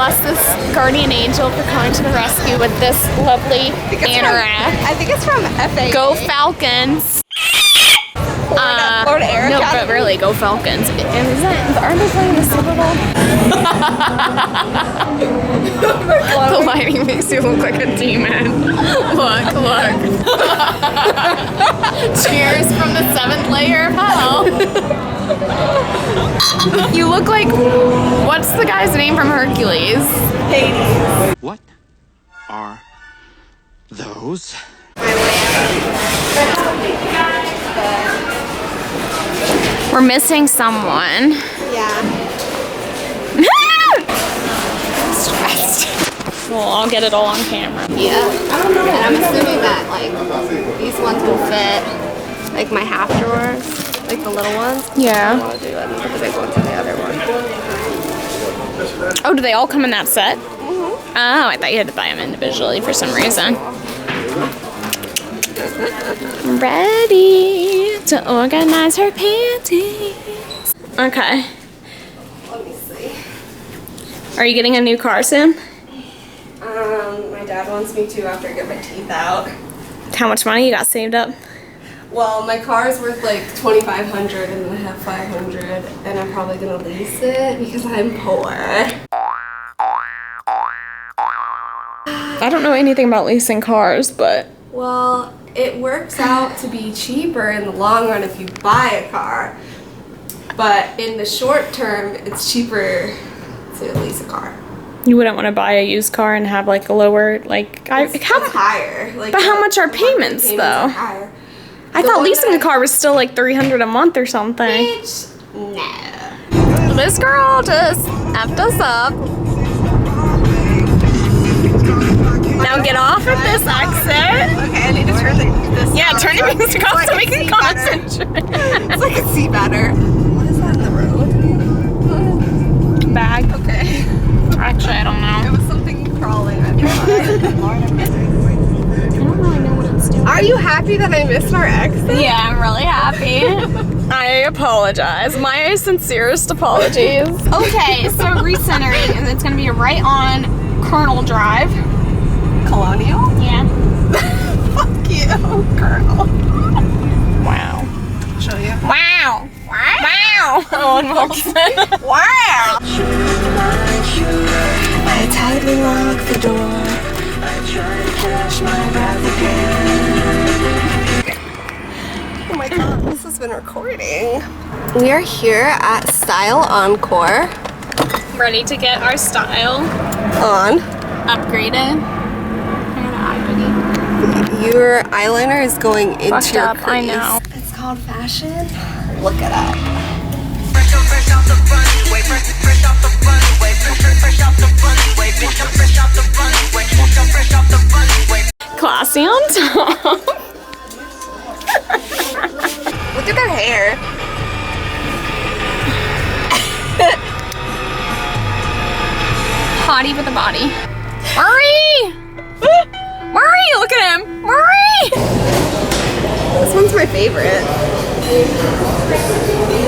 bless this guardian angel for coming to the rescue with this lovely anorak. I think it's from FA. Go Falcons. Florida Air No, Academy. but really, go Falcons. And aren't they playing the Super Bowl? The lighting makes you look like a demon. Look. Cheers from the 7th layer of hell. You look like, what's the guy's name from Hercules? Hades. What are those? We're missing someone. Yeah. Stressed. Well, I'll get it all on camera. Yeah. I don't know. And I'm assuming that like these ones will fit like my half drawers, like the little ones. Yeah. I want to do it and put the big ones in the other one. Oh, do they all come in that set? Mm-hmm. Oh, I thought you had to buy them individually for some reason. Ready to organize her panties. Okay. Let me see. Are you getting a new car soon? My dad wants me to after I get my teeth out. How much money you got saved up? Well, my car is worth like $2,500 and then I have $500 and I'm probably gonna lease it because I'm poor. I don't know anything about leasing cars, but Well, it works out to be cheaper in the long run if you buy a car, but in the short term, it's cheaper to lease a car. you wouldn't want to buy a used car and have like a lower like. It's higher. Like, But how much are the monthly payments, though? are higher. I The thought one leasing that a car was still like $300 a month or something. Bitch, no. This girl just effed us up. Now get off at this exit. Okay, I need to turn this. Yeah, turn your music off so we can So I concentrate. can see better. What is that in the road? Bag. Okay. Actually, I don't It know. was something crawling. I I don't really know what it's doing. Are you happy that I missed our exit? Yeah, I'm really happy. I apologize. My sincerest apologies. Okay, so recentering, and it's gonna be right on Colonel Drive. Colonial? Yeah. Fuck you, Colonel. Wow. Show you. Wow. Wow. Owen Wilson. Wow. I tightly lock the door. I try to catch my breath again. Oh my god, this has been recording. We are here at Style Encore Ready to get our style on. upgraded. Your eyeliner is going into Fucked your up, crease. I know. It's called fashion. Look it up. Fresh off the runway, fresh off the runway, fresh off the runway, bitch, I'm fresh off the runway, I'm fresh off the runway. Classy on top. Look at their hair. Hottie with a body. Murray! Murray, look at him! Murray! This one's my favorite.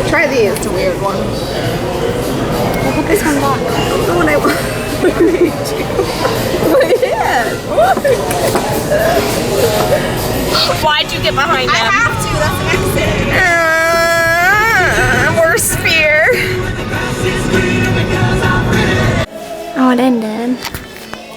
Try these, it's a weird one. I'll put this one back. The one I want. My hand. Why'd you get behind I him? have to, that's an exit. Worst fear. Oh, it ended.